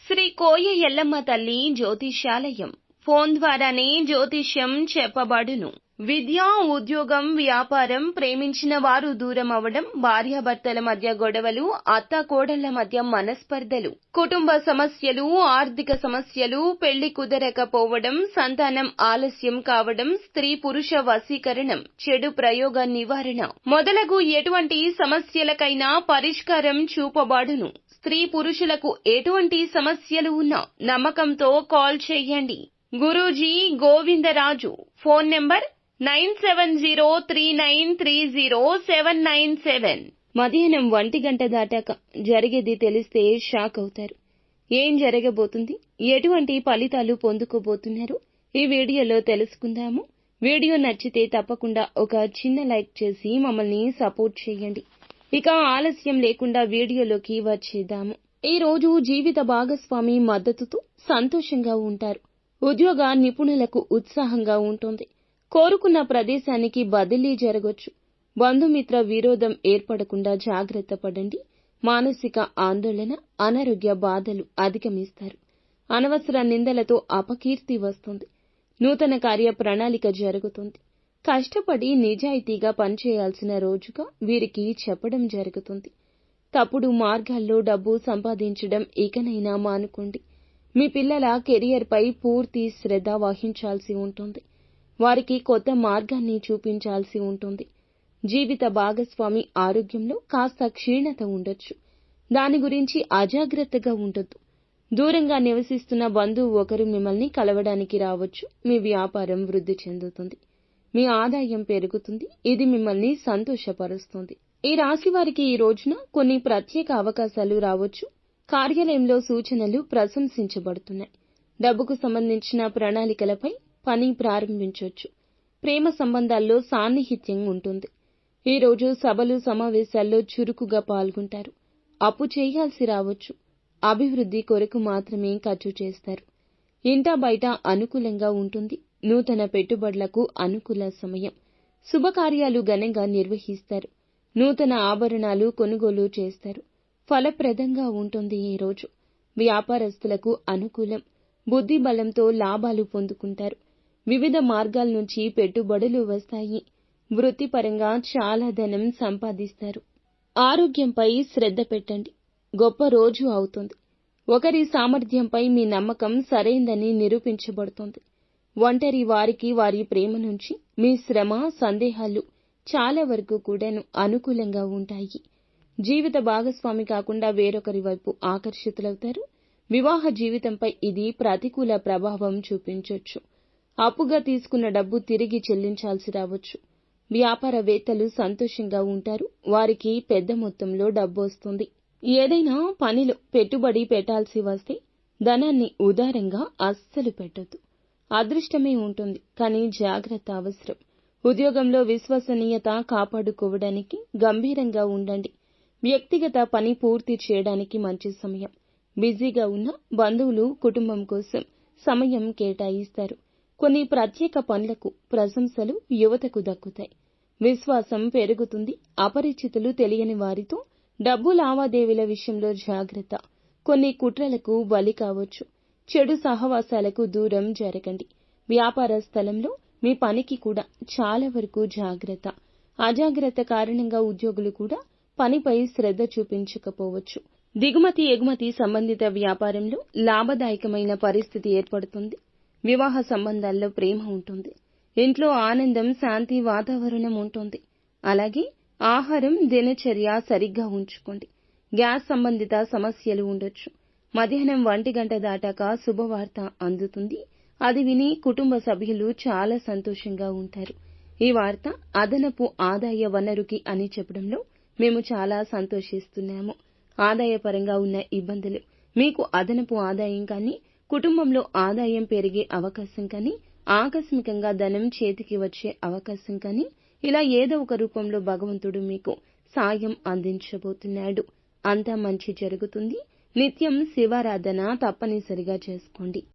శ్రీ కోయ ఎల్లమ్మ తల్లి జ్యోతిష్యాలయం. ఫోన్ ద్వారానే జ్యోతిష్యం చెప్పబడును. విద్య, ఉద్యోగం, వ్యాపారం, ప్రేమించిన వారు దూరం అవడం, భార్యాభర్తల మధ్య గొడవలు, అత్తాకోడళ్ల మధ్య మనస్పర్ధలు, కుటుంబ సమస్యలు, ఆర్థిక సమస్యలు, పెళ్లి కుదరకపోవడం, సంతానం ఆలస్యం కావడం, స్త్రీ పురుష వశీకరణం, చెడు ప్రయోగ నివారణ మొదలగు ఎటువంటి సమస్యలకైనా పరిష్కారం చూపబడును. స్త్రీ పురుషులకు ఎటువంటి సమస్యలు ఉన్నా నమ్మకంతో కాల్ చేయండి. గురూజీ గోవిందరాజు. Phone number 9703930797. మధ్యాహ్నం 1 దాటాక జరిగేది తెలిస్తే షాక్ అవుతారు. ఏం జరగబోతుంది, ఎటువంటి ఫలితాలు పొందుకోబోతున్నారు, ఈ వీడియోలో తెలుసుకుందాము. వీడియో నచ్చితే తప్పకుండా ఒక చిన్న లైక్ చేసి మమ్మల్ని సపోర్ట్ చేయండి. ఇక ఆలస్యం లేకుండా వీడియోలోకి వచ్చేద్దాము. ఈ రోజు జీవిత భాగస్వామి మద్దతుతో సంతోషంగా ఉంటారు. ఉద్యోగ నిపుణులకు ఉత్సాహంగా ఉంటుంది. కోరుకున్న ప్రదేశానికి బదిలీ జరగొచ్చు. బంధుమిత్ర విరోధం ఏర్పడకుండా జాగ్రత్త పడండి. మానసిక ఆందోళన, అనారోగ్య బాధలు అధిగమిస్తారు. అనవసర నిందలతో అపకీర్తి వస్తుంది. నూతన కార్య ప్రణాళిక జరుగుతుంది. కష్టపడి నిజాయితీగా పనిచేయాల్సిన రోజుగా వీరికి చెప్పడం జరుగుతుంది. తప్పుడు మార్గాల్లో డబ్బు సంపాదించడం ఇకనైనా మానుకోండి. మీ పిల్లల కెరియర్ పై పూర్తి శ్రద్ధ వహించాల్సి ఉంటుంది. వారికి కొత్త మార్గాన్ని చూపించాల్సి ఉంటుంది. జీవిత భాగస్వామి ఆరోగ్యంలో కాస్త క్షీణత ఉండొచ్చు. దాని గురించి అజాగ్రత్తగా ఉండొద్దు. దూరంగా నివసిస్తున్న బంధువు ఒకరు మిమ్మల్ని కలవడానికి రావచ్చు. మీ వ్యాపారం వృద్ధి చెందుతుంది. మీ ఆదాయం పెరుగుతుంది. ఇది మిమ్మల్ని సంతోషపరుస్తుంది. ఈ రాశి వారికి ఈ రోజున కొన్ని ప్రత్యేక అవకాశాలు రావచ్చు. కార్యాలయంలో సూచనలు ప్రశంసించబడుతున్నాయి. డబ్బుకు సంబంధించిన ప్రణాళికలపై పని ప్రారంభించొచ్చు. ప్రేమ సంబంధాల్లో సాన్నిహిత్యం ఉంటుంది. ఈ రోజు సభలు, సమావేశాల్లో చురుకుగా పాల్గొంటారు. అప్పు చేయాల్సి రావచ్చు. అభివృద్ధి కొరకు మాత్రమే ఖర్చు చేస్తారు. ఇంటా బయట అనుకూలంగా ఉంటుంది. నూతన పెట్టుబడులకు అనుకూల సమయం. శుభకార్యాలు ఘనంగా నిర్వహిస్తారు. నూతన ఆభరణాలు కొనుగోలు చేస్తారు. ఫలప్రదంగా ఉంటుంది ఈ రోజు. వ్యాపారస్తులకు అనుకూలం. బుద్ధి బలంతో లాభాలు పొందుకుంటారు. వివిధ మార్గాల నుంచి పెట్టుబడులు వస్తాయి. వృత్తిపరంగా చాలా ధనం సంపాదిస్తారు. ఆరోగ్యంపై శ్రద్ధ పెట్టండి. గొప్ప రోజు అవుతుంది. ఒకరి సామర్థ్యంపై మీ నమ్మకం సరైందని నిరూపించబడుతోంది. ఒంటరి వారికి వారి ప్రేమ నుంచి మీ శ్రమ, సందేహాలు చాలా వరకు కూడాను అనుకూలంగా ఉంటాయి. జీవిత భాగస్వామి కాకుండా వేరొకరి వైపు ఆకర్షితులవుతారు. వివాహ జీవితంపై ఇది ప్రతికూల ప్రభావం చూపించొచ్చు. అప్పుగా తీసుకున్న డబ్బు తిరిగి చెల్లించాల్సి రావచ్చు. వ్యాపారవేత్తలు సంతోషంగా ఉంటారు. వారికి పెద్ద మొత్తంలో డబ్బు వస్తుంది. ఏదైనా పనిలో పెట్టుబడి పెట్టాల్సి వస్తే ధనాన్ని ఉదారంగా అస్సలు పెట్టొద్దు. అదృష్టమే ఉంటుంది, కానీ జాగ్రత్త అవసరం. ఉద్యోగంలో విశ్వసనీయత కాపాడుకోవడానికి గంభీరంగా ఉండండి. వ్యక్తిగత పని పూర్తి చేయడానికి మంచి సమయం. బిజీగా ఉన్న బంధువులు కుటుంబం కోసం సమయం కేటాయిస్తారు. కొన్ని ప్రత్యేక పనులకు ప్రశంసలు యువతకు దక్కుతాయి. విశ్వాసం పెరుగుతుంది. అపరిచితులు, తెలియని వారితో డబ్బు లావాదేవీల విషయంలో జాగ్రత్త. కొన్ని కుట్రలకు బలి కావచ్చు. చెడు సహవాసాలకు దూరం జరగండి. వ్యాపార స్థలంలో మీ పనికి కూడా చాలా వరకు జాగ్రత్త. అజాగ్రత్త కారణంగా ఉద్యోగులు కూడా పనిపై శ్రద్ధ చూపించకపోవచ్చు. దిగుమతి, ఎగుమతి సంబంధిత వ్యాపారంలో లాభదాయకమైన పరిస్థితి ఏర్పడుతుంది. వివాహ సంబంధాల్లో ప్రేమ ఉంటుంది. ఇంట్లో ఆనందం, శాంతి వాతావరణం ఉంటుంది. అలాగే ఆహారం, దినచర్య సరిగ్గా ఉంచుకోండి. గ్యాస్ సంబంధిత సమస్యలు ఉండొచ్చు. మధ్యాహ్నం 1 దాటాక శుభవార్త అందుతుంది. అది విని కుటుంబ సభ్యులు చాలా సంతోషంగా ఉంటారు. ఈ వార్త అదనపు ఆదాయ వనరుకి అని చెప్పడంలో మేము చాలా సంతోషిస్తున్నాము. ఆదాయపరంగా ఉన్న ఇబ్బందులు, మీకు అదనపు ఆదాయం కానీ, కుటుంబంలో ఆదాయం పెరిగే అవకాశం కానీ, ఆకస్మికంగా ధనం చేతికి వచ్చే అవకాశం కానీ, ఇలా ఏదో ఒక రూపంలో భగవంతుడు మీకు సాయం అందించబోతున్నాడు. అంతా మంచి జరుగుతుంది. నిత్యం శివారాధన తప్పనిసరిగా చేసుకోండి.